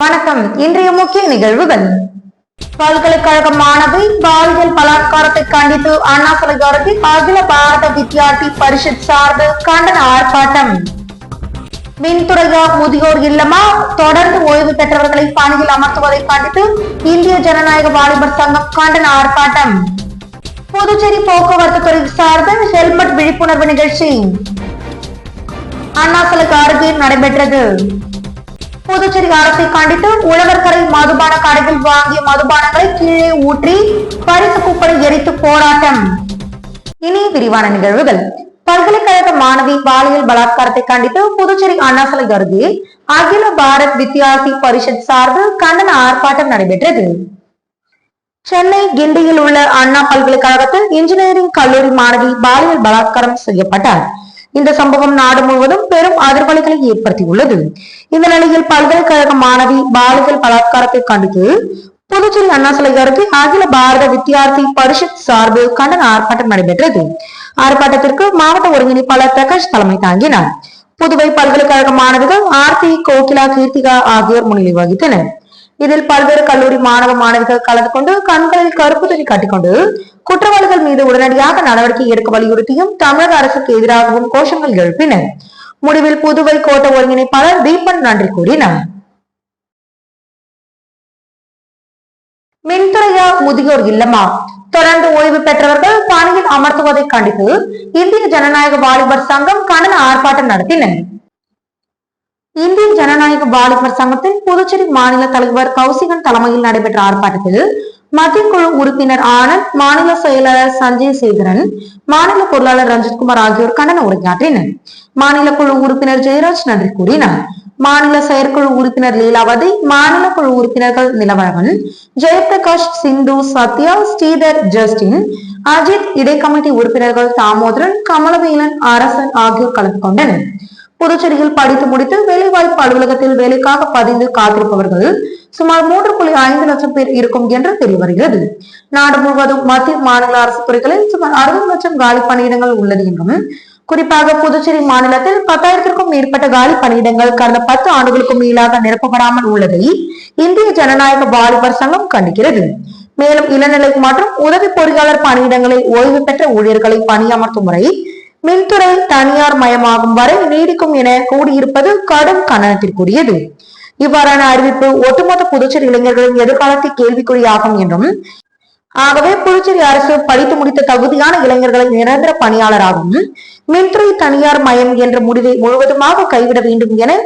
வணக்கம். இன்றைய முக்கிய நிகழ்வுகள். பல்கலைக்கழக மாணவி பாலியல் பலாத்காரத்தை கண்டித்து அண்ணா சிலையோரத்தில் அகில பாரத வித்யார்த்தி பரிஷத் சார்பில் கண்டன ஆர்ப்பாட்டம். மின்துறையா முதியோர் இல்லமா தொடர்ந்து ஓய்வு பெற்றவர்களை பணியில் அமர்த்துவதை கண்டித்து இந்திய ஜனநாயக வாலிபர் சங்கம் கண்டன ஆர்ப்பாட்டம். புதுச்சேரி போக்குவரத்து துறை சார்பில் ஹெல்மெட் விழிப்புணர்வு நிகழ்ச்சி அண்ணா சிலைக்கு அருகே நடைபெற்றது. புதுச்சேரி அரசை கண்டித்து உழவர்கரை மதுபான கடையில் வாங்கிய மதுபானங்களை கீழே ஊற்றி பரிசு குப்பை எரித்து போராட்டம். இனி விரிவான நிகழ்வுகள். பல்கலைக்கழக மாணவி பாலியல் பலாத்காரத்தை கண்டித்து புதுச்சேரி அண்ணா சிலை அருகே அகில பாரத் வித்யார்த்தி பரிஷத் சார்பில் கண்டன ஆர்ப்பாட்டம் நடைபெற்றது. சென்னை கிண்டியில் உள்ள அண்ணா பல்கலைக்கழகத்தில் இன்ஜினியரிங் கல்லூரி மாணவி பாலியல் பலாத்காரம் செய்யப்பட்டார். இந்த சம்பவம் நாடு முழுவதும் பெரும் அதிர்வலைகளை ஏற்படுத்தியுள்ளது. இந்த நிலையில் பல்கலைக்கழக மாணவி பாலியல் பலாத்காரத்தை கண்டித்து புதுச்சேரி அண்ணா சிலை அருகே அகில பாரத வித்யார்த்தி பரிஷத் சார்பில் கண்டன ஆர்ப்பாட்டம் நடைபெற்றது. ஆர்ப்பாட்டத்திற்கு மாவட்ட ஒருங்கிணைப்பாளர் பிரகாஷ் தலைமை தாங்கினார். புதுவை பல்கலைக்கழக மாணவிகள் ஆர்த்தி, கோகிலா, கீர்த்திகா ஆகியோர் முன்னிலை வகித்தனர். இதில் பல்வேறு கல்லூரி மாணவ மாணவிகள் கலந்து கொண்டு கண்களில் கருப்பு துணி காட்டிக்கொண்டு குற்றவாளிகள் மீது உடனடியாக நடவடிக்கை எடுக்க வலியுறுத்தியும் தமிழக அரசுக்கு எதிராகவும் கோஷங்கள் எழுப்பினர். முடிவில் புதுவை கோட்ட ஒருங்கிணைப்பாளர் தீபன் நன்றி கூறினார். மின்துறையா முதியோர் இல்லமா தொடர்ந்து ஓய்வு பெற்றவர்கள் பணியில் அமர்த்துவதை கண்டித்து இந்திய ஜனநாயக வாலிபர் சங்கம் கண்டன ஆர்ப்பாட்டம் நடத்தினர். இந்திய ஜனநாயக வாலிபர் சங்கத்தின் புதுச்சேரி மாநில தலைவர் கௌசிகன் தலைமையில் நடைபெற்ற ஆர்ப்பாட்டத்தில் மத்திய குழு உறுப்பினர் ஆனந்த், மாநில செயலாளர் சஞ்சய் சேகரன், மாநில பொருளாளர் ரஞ்சித்குமார் ஆகியோர் கண்டன உரையாற்றினர். மாநில குழு உறுப்பினர் ஜெயராஜ் நன்றி கூறினார். மாநில செயற்குழு உறுப்பினர் லீலாவதி, மாநில குழு உறுப்பினர்கள் நிலவரவன், ஜெயபிரகாஷ், சிந்து, சத்யா, ஸ்ரீதர், ஜஸ்டின், அஜித், இடைக்கமிட்டி உறுப்பினர்கள் தாமோதரன், கமலவேலன், அரசன் ஆகியோர் கலந்து கொண்டனர். புதுச்சேரியில் படித்து முடித்து வேலைவாய்ப்பு அலுவலகத்தில் வேலைக்காக பதிந்து காத்திருப்பவர்கள் சுமார் 3.5 லட்சம் பேர் இருக்கும் என்று தெரிய வருகிறது. நாடு முழுவதும் மத்திய மாநில அரசு துறைகளில் சுமார் 60 லட்சம் காலி பணியிடங்கள் உள்ளது என்றும், குறிப்பாக புதுச்சேரி மாநிலத்தில் 10,000க்கும் மேற்பட்ட காலி பணியிடங்கள் கடந்த 10 ஆண்டுகளுக்கும் மேலாக நிரப்பப்படாமல் உள்ளதை இந்திய ஜனநாயக வாலிபர் சங்கம் கண்டிக்கிறது. மேலும் இளநிலை மற்றும் உதவி பொறியாளர் பணியிடங்களில் ஓய்வு பெற்ற ஊழியர்களை பணியமர்த்தும் முறை மின்துறை தனியார் மயமாகும் வரை நீடிக்கும் என கூடியிருப்பது கடும் கண்டனத்திற்குரியது. இவ்வாறான அறிவிப்பு ஒட்டுமொத்த புதுச்சேரி இளைஞர்களின் எதிர்காலத்தை கேள்விக்குறியாகும் என்றும், ஆகவே புதுச்சேரி அரசு படித்து முடித்த தகுதியான இளைஞர்களை நிரந்தர பணியாளராகவும் மின்துறை தனியார் மயம் என்ற முடிவை முழுவதுமாக கைவிட வேண்டும் என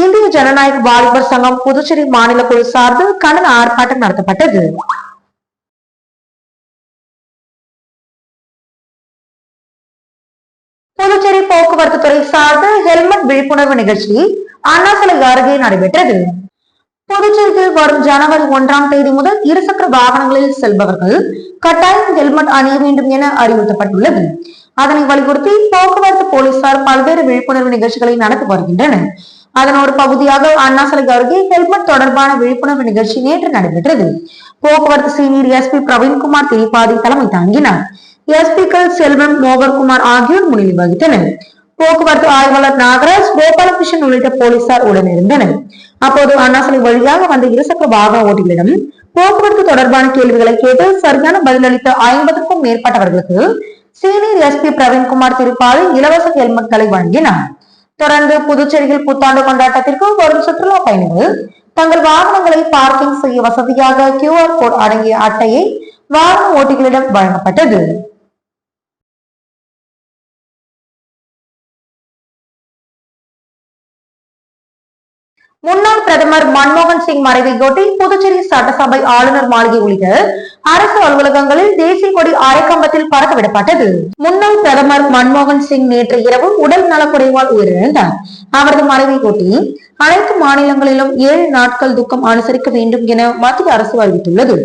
இந்திய ஜனநாயக வாலிபர் சங்கம் புதுச்சேரி மாநில குழு சார்பில் கண்டன ஆர்ப்பாட்டம் நடத்தப்பட்டது. புதுச்சேரி போக்குவரத்து துறை சார்பில் ஹெல்மெட் விழிப்புணர்வு நிகழ்ச்சி அண்ணா சிலை அருகே நடைபெற்றது. புதுச்சேரியில் வரும் ஜனவரி 1ஆம் தேதி முதல் இருசக்கர வாகனங்களில் செல்பவர்கள் கட்டாயம் ஹெல்மெட் அணிய வேண்டும் என அறிவுறுத்தப்பட்டுள்ளது. அதனை வலியுறுத்தி போக்குவரத்து போலீசார் பல்வேறு விழிப்புணர்வு நிகழ்ச்சிகளை நடத்தி வருகின்றனர். அதன் ஒரு பகுதியாக அண்ணா சிலை அருகே ஹெல்மெட் தொடர்பான விழிப்புணர்வு நிகழ்ச்சி நேற்று நடைபெற்றது. போக்குவரத்து சீனியர் எஸ்பி பிரவீன்குமார் திரிபாதி தலைமை தாங்கினார். எஸ்பிக்கள் செல்வம், மோகன்குமார் ஆகியோர் முன்னிலை வகித்தனர். போக்குவரத்து ஆய்வாளர் நாகராஜ், கோபாலகிருஷ்ணன் உள்ளிட்ட போலீசார் உடனிருந்தனர். அப்போது அண்ணா சிலை வழியாக வந்த இருசக்கர வாகன ஓட்டிகளிடம் போக்குவரத்து தொடர்பான கேள்விகளை கேட்டு சரியான பதிலளித்த 50க்கும் மேற்பட்டவர்களுக்கு சீனியர் எஸ்பி பிரவீன்குமார் திரிபாதி இலவச ஹெல்மெட்களை வழங்கினார். தொடர்ந்து புதுச்சேரியில் புத்தாண்டு கொண்டாட்டத்திற்கு வரும் சுற்றுலா பயணிகள் தங்கள் வாகனங்களை பார்க்கிங் செய்ய வசதியாக QR கோட் அடங்கிய அட்டையை வாகன ஓட்டிகளிடம் வழங்கப்பட்டது. முன்னாள் பிரதமர் மன்மோகன் சிங் மறைவையொட்டி புதுச்சேரி சட்டசபை, ஆளுநர் மாளிகை உள்ளிட்ட அரசு அலுவலகங்களில் தேசிய கொடி அரைக்கம்பத்தில் பறக்க விடப்பட்டது. முன்னாள் பிரதமர் மன்மோகன் சிங் நேற்று இரவு உடல் நலக்குறைவால் உயிரிழந்தார். அவரது மறைவையொட்டி அனைத்து மாநிலங்களிலும் 7 நாட்கள் துக்கம் அனுசரிக்க வேண்டும் என மத்திய அரசு அறிவித்துள்ளது.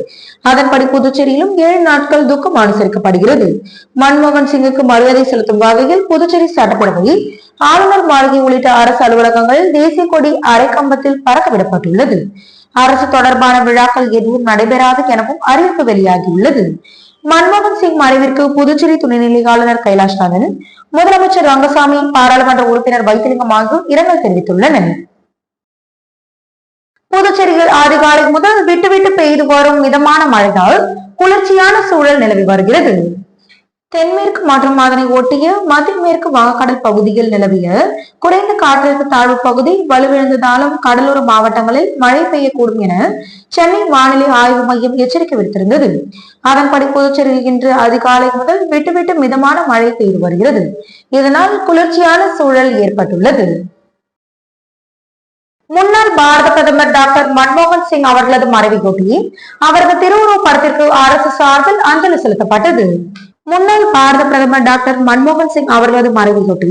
அதன்படி புதுச்சேரியிலும் 7 நாட்கள் துக்கம் அனுசரிக்கப்படுகிறது. மன்மோகன் சிங்குக்கு மரியாதை செலுத்தும் வகையில் புதுச்சேரி சட்டப்பேரவை, ஆளுநர் மாளிகை உள்ளிட்ட அரசு அலுவலகங்களில் தேசிய கொடி அரைக்கம்பத்தில் பறக்க விடப்பட்டுள்ளது. அரசு தொடர்பான விழாக்கள் எதுவும் நடைபெறாது எனவும் அறிவிப்பு வெளியாகியுள்ளது. மன்மோகன் சிங் மறைவிற்கு புதுச்சேரி துணைநிலை ஆளுநர் கைலாஷ்நாதன், முதலமைச்சர் ரங்கசாமி, பாராளுமன்ற உறுப்பினர் வைத்திலிங்கம் ஆகியோர் இரங்கல் தெரிவித்துள்ளனர். புதுச்சேரியில் அதிகாலை முதல் விட்டு விட்டு பெய்து வரும் மிதமான மழையால் குளிர்ச்சியான சூழல் நிலவி வருகிறது. தென்மேற்கு மற்றும் அதனை ஒட்டிய மத்திய மேற்கு வங்கக்கடல் பகுதியில் நிலவிய குறைந்த காற்றழுத்த தாழ்வு பகுதி வலுவிழந்ததாலும் கடலோர மாவட்டங்களில் மழை பெய்யக்கூடும் என சென்னை வானிலை ஆய்வு மையம் எச்சரிக்கை விடுத்திருந்தது. அதன்படி புதுச்சேரியில் இன்று அதிகாலை முதல் விட்டுவிட்டு மிதமான மழை பெய்து வருகிறது. இதனால் குளிர்ச்சியான சூழல் ஏற்பட்டுள்ளது. முன்னாள் பாரத பிரதமர் டாக்டர் மன்மோகன் சிங் அவர்களது மறைவையொட்டி அவரது திருவுருவ படத்திற்கு அரசு சார்பில் அஞ்சலி செலுத்தப்பட்டது. முன்னாள் பாரத பிரதமர் டாக்டர் மன்மோகன் சிங் அவர்களது மறைவையொட்டி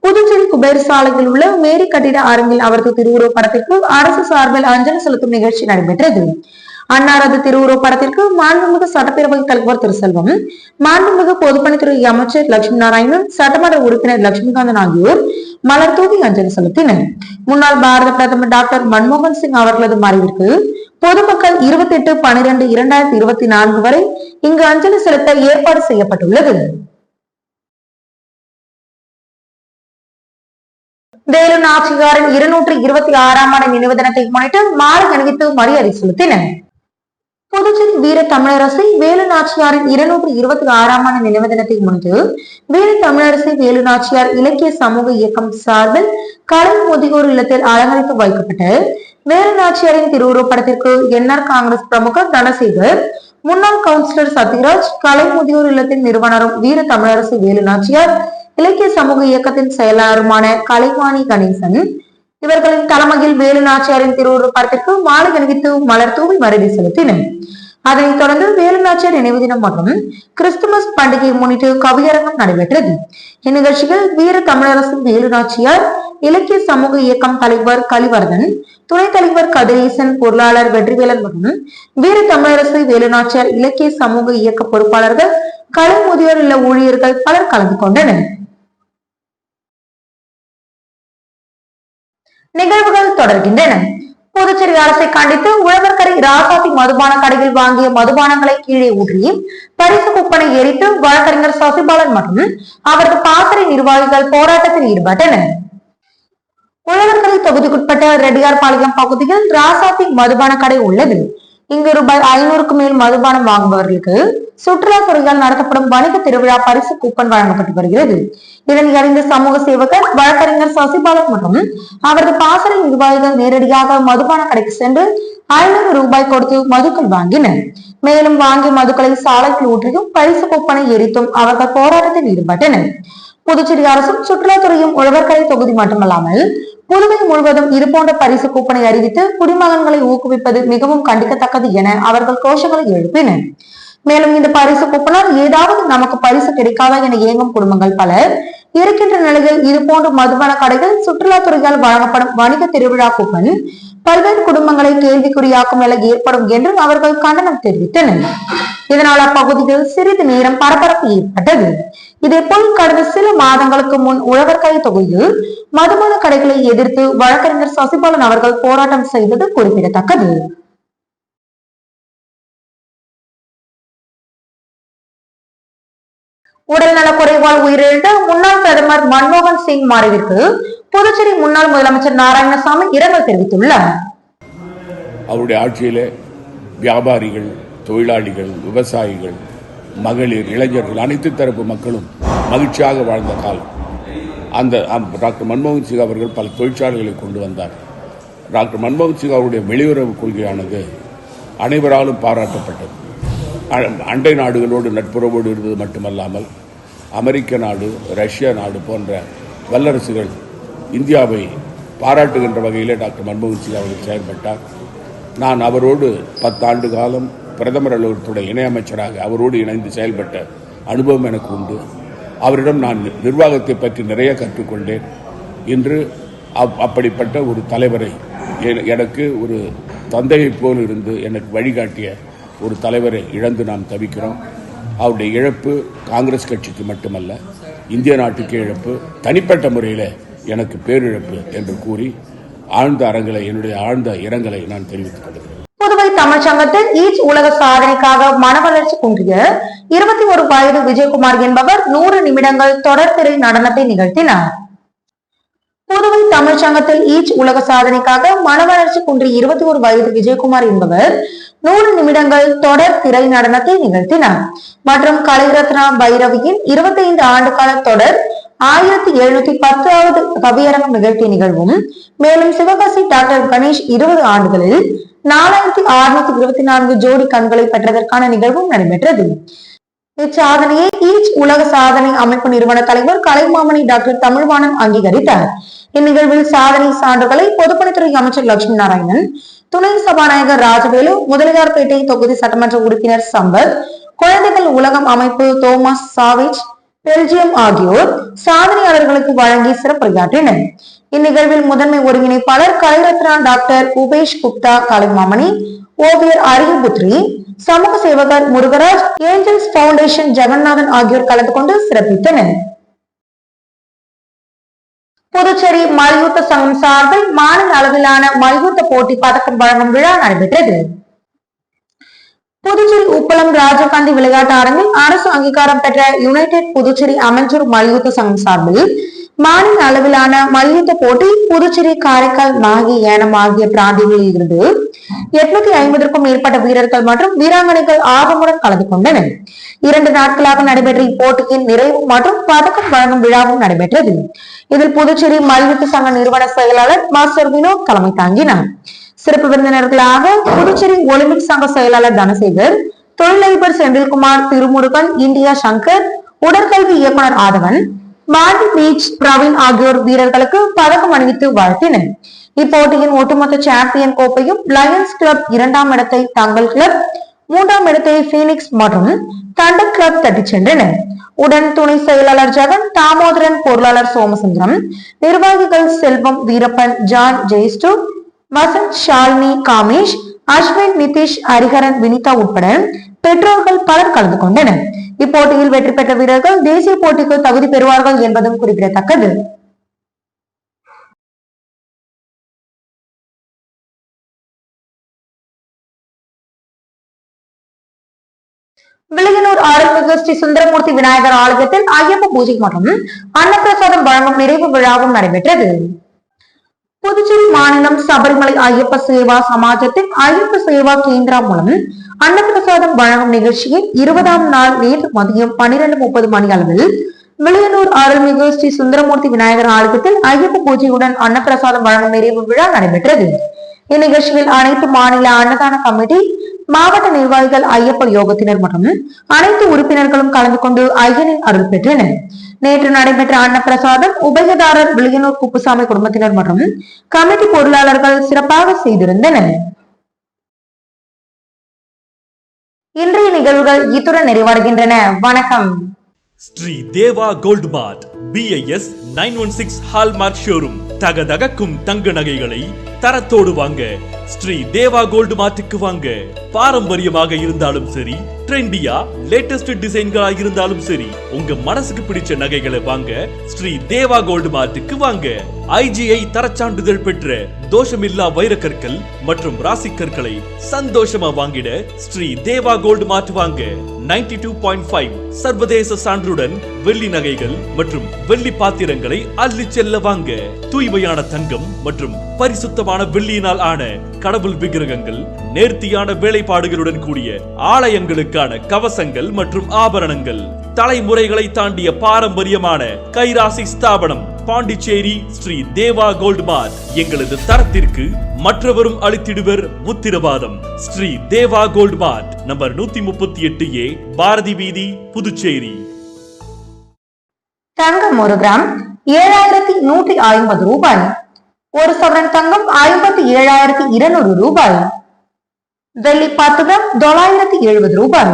புதுச்சேரி குபேர் சாலையில் உள்ள மேரி கட்டிட அரங்கில் அவரது திருவுருவ படத்திற்கு அரசு சார்பில் அஞ்சலி செலுத்தும் நிகழ்ச்சி நடைபெற்றது. அன்னாரது திருவுருவ படத்திற்கு மாண்புமிகு சட்டப்பேரவை தலைவர் திரு செல்வம், மாண்புமிகு பொதுப்பணித்துறை அமைச்சர் லட்சுமி நாராயணன், சட்டமன்ற உறுப்பினர் லட்சுமிகாந்தன் ஆகியோர் மலர் தூவி அஞ்சலி செலுத்தினர். முன்னாள் பாரத பிரதமர் டாக்டர் மன்மோகன் சிங் அவர்களது மறைவிற்கு பொதுமக்கள் 28/12/2024 வரை இங்கு அஞ்சலி செலுத்த ஏற்பாடு செய்யப்பட்டுள்ளது. வேலு நாச்சியாரின் 226ஆம் ஆண்டு நினைவு தினத்தை முன்னிட்டு மாலை அணிவித்து மரியாதை செலுத்தினர். புதுச்சேரி வீர தமிழரசி வேலு நாச்சியாரின் 226ஆம் ஆண்டு நினைவு தினத்தை முன்னிட்டு வீர தமிழரசி வேலு நாச்சியார் இலக்கிய சமூக இயக்கம் சார்பில் கலை முதியோர் இல்லத்தில் அலங்கரித்து வைக்கப்பட்ட வேலு நாச்சியாரின் திருவுருவ படத்திற்கு என்ஆர் காங்கிரஸ் பிரமுகர் தனசேகர், முன்னாள் கவுன்சிலர் சத்யராஜ், கலை முதியோர் இல்லத்தின் நிறுவனரும் வீர தமிழரசி வேலு நாச்சியார் இலக்கிய சமூக இயக்கத்தின் செயலாளருமான கலைவாணி கணேசன் இவர்களின் தலைமையில் வேலு நாச்சியாரின் திருவுருவ படத்திற்கு மாலை அணிவித்து மலர் தூவி மரியாதை செலுத்தினர். அதனைத் தொடர்ந்து வேலு நாச்சியார் நினைவு தினம் மற்றும் கிறிஸ்துமஸ் பண்டிகையை முன்னிட்டு கவியரங்கம் நடைபெற்றது. இந்நிகழ்ச்சியில் வீர தமிழரசு வேலு நாச்சியார் இலக்கிய சமூக இயக்கம் தலைவர் கலிவர்தன், துணைத் தலைவர் கதிரேசன், பொருளாளர் வெற்றிவேலன் மற்றும் வீர தமிழரசு வேலு நாச்சியார் இலக்கிய சமூக இயக்க பொறுப்பாளர்கள், கலை முதியோர் இல்ல ஊழியர்கள் பலர் கலந்து கொண்டனர். நிகழ்வுகள் தொடர்கின்றன. புதுச்சேரி அரசை கண்டித்து உழவர்கரை ராசாத்தி மதுபான கடையில் வாங்கிய மதுபானங்களை கீழே ஊற்றி பரிசு குப்பனை எரித்து வழக்கறிஞர் சசிபாலன் மற்றும் அவரது பாசறை நிர்வாகிகள் போராட்டத்தில் ஈடுபட்டனர். உழவர்கரை தொகுதிக்குட்பட்ட ரெட்டியார்பாளையம் பகுதியில் ராசாத்தி மதுபான கடை உள்ளது. இங்கு ரூபாய் 500க்கு மேல் மதுபானம் வாங்குபவர்களுக்கு சுற்றுலாத்துறையால் நடத்தப்படும் வணிக திருவிழா பரிசு கூப்பன் வழங்கப்பட்டு வருகிறது. இதனை அறிந்த சமூக சேவகர் வழக்கறிஞர் சசிபாலன் மற்றும் அவரது பாசறை நிர்வாகிகள் நேரடியாக மதுபான கடைக்கு சென்று 500 ரூபாய் கொடுத்து மதுக்கள் வாங்கினர். மேலும் வாங்கிய மதுக்களை சாலையில் ஊற்றியும் பரிசு கூப்பனை எரித்தும் அவர்கள் போராட்டத்தில் ஈடுபட்டனர். புதுச்சேரி அரசும் சுற்றுலாத்துறையும் உழவர்கரை தொகுதி மட்டுமல்லாமல் புதுவை முழுவதும் இதுபோன்ற பரிசு கூப்பனை அறிவித்து குடிமகன்களை ஊக்குவிப்பது மிகவும் கண்டிக்கத்தக்கது என அவர்கள் கோஷங்களை எழுப்பினர். மேலும் இந்த பரிசு கூப்பனால் ஏதாவது நமக்கு பரிசு கிடைக்காதா என ஏங்கும் குடும்பங்கள் பலர் இருக்கின்ற நிலையில் இதுபோன்ற மதுபான கடைகள் சுற்றுலாத்துறையால் வழங்கப்படும் வணிக திருவிழா கூப்பன் பல்வேறு குடும்பங்களை கேள்விக்குறியாக்கும் நிலை ஏற்படும் என்று அவர்கள் கண்டனம் தெரிவித்தனர். இதனால் அப்பகுதியில் சிறிது நேரம் பரபரப்பு ஏற்பட்டது. இதேபோல் கடந்த சில மாதங்களுக்கு முன் உழவர்கரை தொகுதியில் மதுபான கடைகளை எதிர்த்து வழக்கறிஞர் சசிபாலன் அவர்கள் போராட்டம் செய்தது குறிப்பிடத்தக்கது. உடல்நல குறைவால் உயிரிழந்த முன்னாள் பிரதமர் மன்மோகன் சிங் மறைவிற்கு புதுச்சேரி முன்னாள் முதலமைச்சர் நாராயணசாமி இரங்கல் தெரிவித்துள்ளார். அவருடைய ஆட்சியிலே வியாபாரிகள், தொழிலாளிகள், விவசாயிகள், மகளிர், இளைஞர்கள் அனைத்து தரப்பு மக்களும் மகிழ்ச்சியாக வாழ்ந்த காலம். அந்த டாக்டர் மன்மோகன் சிங் அவர்கள் பல தொழிற்சாலைகளை கொண்டு வந்தார். டாக்டர் மன்மோகன் சிங் அவருடைய வெளியுறவு கொள்கையானது அனைவராலும் பாராட்டப்பட்டது. அண்டை நாடுகளோடு நட்புறவோடு இருந்தது மட்டுமல்லாமல் அமெரிக்க நாடு, ரஷ்ய நாடு போன்ற வல்லரசுகள் இந்தியாவை பாராட்டுகின்ற வகையிலே டாக்டர் மன்மோகன் சிங் அவர்கள் செயல்பட்டார். நான் அவரோடு 10 ஆண்டு காலம் பிரதமர் அலுவலகத்துடைய இணையமைச்சராக அவரோடு இணைந்து செயல்பட்ட அனுபவம் எனக்கு உண்டு. அவரிடம் நான் நிர்வாகத்தை பற்றி நிறைய கற்றுக்கொண்டேன். இன்று அப்படிப்பட்ட ஒரு தலைவரை, எனக்கு ஒரு தந்தையைப் போல் இருந்து எனக்கு வழிகாட்டிய ஒரு தலைவரை இழந்து நாம் தவிக்கிறோம். அவருடைய இழப்பு காங்கிரஸ் கட்சிக்கு மட்டுமல்ல, இந்திய நாட்டுக்கு இழப்பு, தனிப்பட்ட முறையில் எனக்கு பேரிழப்பு என்று கூறி என்னுடைய ஆழ்ந்த இரங்கலை நான் தெரிவித்துக் கொள்கிறேன். புதுவை தமிழ்ச்சங்கத்தில் ஈச் உலக சாதனைக்காக மனவளர்ச்சி குன்றிய 21 வயது விஜயகுமார் என்பவர் 100 நிமிடங்கள் தொடர் திரை நடனத்தை நிகழ்த்தினார். புதுவை தமிழ்ச் சங்கத்தில் ஈச் உலக சாதனைக்காக மனவளர்ச்சி குன்றி 21 வயது விஜயகுமார் என்பவர் 100 நிமிடங்கள் தொடர் திரை நடனத்தை நிகழ்த்தினார். மற்றும் கலைரத்னா பைரவியின் 25 ஆண்டு கால தொடர் 1710வது கவியரங்கம் நிகழ்த்திய நிகழ்வும், மேலும் சிவகாசி டாக்டர் கணேஷ் 20 ஆண்டுகளில் 4624 ஜோடி கண்களை பெற்றதற்கான நிகழ்வும் நடைபெற்றது. இச்சாதனையை ஈச் உலக சாதனை அமைப்பு நிறுவன தலைவர் கலைமாமணி டாக்டர் தமிழ்வாணன் அங்கீகரித்தார். இந்நிகழ்வில் சாதனை சான்றுகளை பொதுப்பணித்துறை அமைச்சர் லட்சுமி நாராயணன், துணை சபாநாயகர் ராஜவேலு, முதலியார்பேட்டை தொகுதி சட்டமன்ற உறுப்பினர் சம்பத், குழந்தைகள் உலகம் அமைப்பு தோமஸ் சாவேஜ், பெல்ஜியம் ஆகியோர் சாதனையாளர்களுக்கு வழங்கி சிறப்புரையாற்றினர். இந்நிகழ்வில் முதன்மை ஒருங்கிணைப்பாளர் கலைரத்னா டாக்டர் உபேஷ் குப்தா, கலைமாமணி, ஓவியர் அரியபுத்ரி, சமூக சேவகர் முருகராஜ், ஏஞ்சல்ஸ் பவுண்டேஷன் ஜெகநாதன் ஆகியோர் கலந்து கொண்டு சிறப்பித்தனர். புதுச்சேரி மல்யுத்த சங்கம் சார்பில் மாநில அளவிலான மல்யுத்த போட்டி பதக்கம் வழங்கும் விழா நடைபெற்றது. புதுச்சேரி உப்பளம் ராஜீவ்காந்தி விளையாட்டு அரங்கில் அரசு அங்கீகாரம் பெற்ற யுனைடெட் புதுச்சேரி அமைச்சர் மல்யுத்த சங்கம் சார்பில் மாநில அளவிலான மல்யுத்த போட்டி புதுச்சேரி, காரைக்கால், மாகி, ஏனம் ஆகிய பிராந்தியங்களில் இருந்து 850க்கும் மேற்பட்ட வீரர்கள் மற்றும் வீராங்கனைகள் ஆர்வமுடன் கலந்து கொண்டனர். 2 நாட்களாக நடைபெற்ற இப்போட்டியின் நிறைவு மற்றும் பதக்கம் வழங்கும் விழாவும் நடைபெற்றது. இதில் புதுச்சேரி மல்யுத்த சங்க நிறுவன செயலாளர் மாஸ்டர் வினோத் தலைமை தாங்கினார். சிறப்பு விருந்தினர்களாக புதுச்சேரி ஒலிம்பிக் சங்க செயலாளர் தனசேகர், தொழிலதிபர் செந்தில்குமார், திருமுருகன், இந்தியா சங்கர், உடற்கல்வி இயக்குனர் ஆதவன், மாடி பீச் பிரவீன் ஆகியோர் வீரர்களுக்கு பதக்கம் அணிவித்து வாழ்த்தினர். இப்போட்டியின் ஒட்டுமொத்த சாம்பியன் கோப்பையும் லயன்ஸ் கிளப் 2ஆம் இடத்தை, தங்கல் கிளப் 3ஆம் இடத்தை, பீனிக்ஸ் மற்றும் தண்டர் கிளப் தட்டிச் சென்றனர். உடன் துணை செயலாளர் ஜெகன், தாமோதரன், பொருளாளர் சோமசுந்தரம், நிர்வாகிகள் செல்வம், வீரப்பன், ஜான், ஜெயஸ்டு, வசந்த், ஷாலினி, காமேஷ், அஸ்வின், நிதிஷ், ஹரிஹரன், வினிதா உட்பட பெற்றோர்கள் பலர் கலந்து கொண்டனர். இப்போட்டியில் வெற்றி பெற்ற வீரர்கள் தேசிய போட்டிக்கு தகுதி பெறுவார்கள் என்பதும் குறிப்பிடத்தக்கது. வில்லியனூர் அருள்மிகு ஸ்ரீ சுந்தரமூர்த்தி விநாயகர் ஆலயத்தில் ஐயப்ப பூஜை மற்றும் அன்னப்பிரசாதம் வழங்கும் நிறைவு விழாவும் நடைபெற்றது. புதுச்சேரி மாநிலம் சபரிமலை ஐயப்ப சேவா சமாஜத்தின் ஐயப்ப சேவா கேந்திரா மூலம் அன்னப்பிரசாதம் வழங்கும் நிகழ்ச்சியின் 20ஆம் நாள் நேற்று மதியம் 12:30 மணி அளவில் வில்லியனூர் அருள்மிகு ஸ்ரீ சுந்தரமூர்த்தி விநாயகர் ஆலயத்தில் ஐயப்ப பூஜையுடன் அன்னப்பிரசாதம் வழங்கும் நிறைவு விழா நடைபெற்றது. இந்நிகழ்ச்சியில் அனைத்து மாநில அன்னதான கமிட்டி, மாவட்ட நிர்வாகிகள், ஐயப்ப யோகத்தினர் மற்றும் அனைத்து உறுப்பினர்களும் கலந்து கொண்டு ஐயனின் அருள் பெற்றனர். நேற்று நடைபெற்ற அன்னப்பிரசாதம் உபயதாரர் வில்லியனூர் குப்புசாமி குடும்பத்தினர் மற்றும் கமிட்டி பொருளாளர்கள் சிறப்பாக செய்திருந்தனர். இன்றைய நிகழ்வுகள் இத்துடன் நிறைவடைகின்றன. வணக்கம். ஸ்ரீ தேவா கோல்ட் மார்ட் BIS 916 ஹால்மார்க் ஷோரூம். தகதகக்கும் தங்க நகைகளை தரத்தோடு வாங்க ஸ்ரீ தேவா கோல்ட் மார்ட்டுக்கு வாங்க. பாரம்பரியமாக இருந்தாலும் சரி, ட்ரெண்டியா லேட்டஸ்ட் டிசைன்களா இருந்தாலும் சரி, உங்க மனசுக்கு பிடிச்ச நகைகளை வாங்க ஸ்ரீ தேவா கோல்ட் மார்ட்டுக்கு வாங்க. IGI தரச்சான்றிதழ் பெற்ற தோஷமில்லா வைரக்கற்கள் மற்றும் ராசிக்கற்களை சந்தோஷமா வாங்கிட ஸ்ரீ தேவா கோல்ட் மார்ட் வாங்க. 92.5 சர்வதேச சான்றுடன் வெள்ளி நகைகள் மற்றும் வெள்ளி பாத்திரங்களை அள்ளி செல்ல வாங்க. தூய்மையான தங்கம் மற்றும் பரிசுத்தமான வெள்ளியினால் ஆன கடவுள் விக்கிரகங்கள், நேர்த்தியான வேலைப்பாடுகளுடன் கூடிய ஆலயங்களுக்கான கவசங்கள் மற்றும் ஆபரணங்கள், தலைமுறைகளை தாண்டிய பாரம்பரியமான கைராசி ஸ்தாபனம் பாண்டிச்சேரி ஸ்ரீ தேவா கோல்ட் மார்ட். எங்களது தரத்திற்கு மற்றவரும் அளித்திடுவர் உத்திரவாதம். ஸ்ரீ தேவா கோல்ட் மார்ட், நம்பர் 138A, பாரதி வீதி, புதுச்சேரி. தங்கம் 1 கிராம் 7150 ரூபாய். 1 சவரன் தங்கம் 57,200 ரூபாய். வெள்ளி 10 கிராம் 970 ரூபாய்.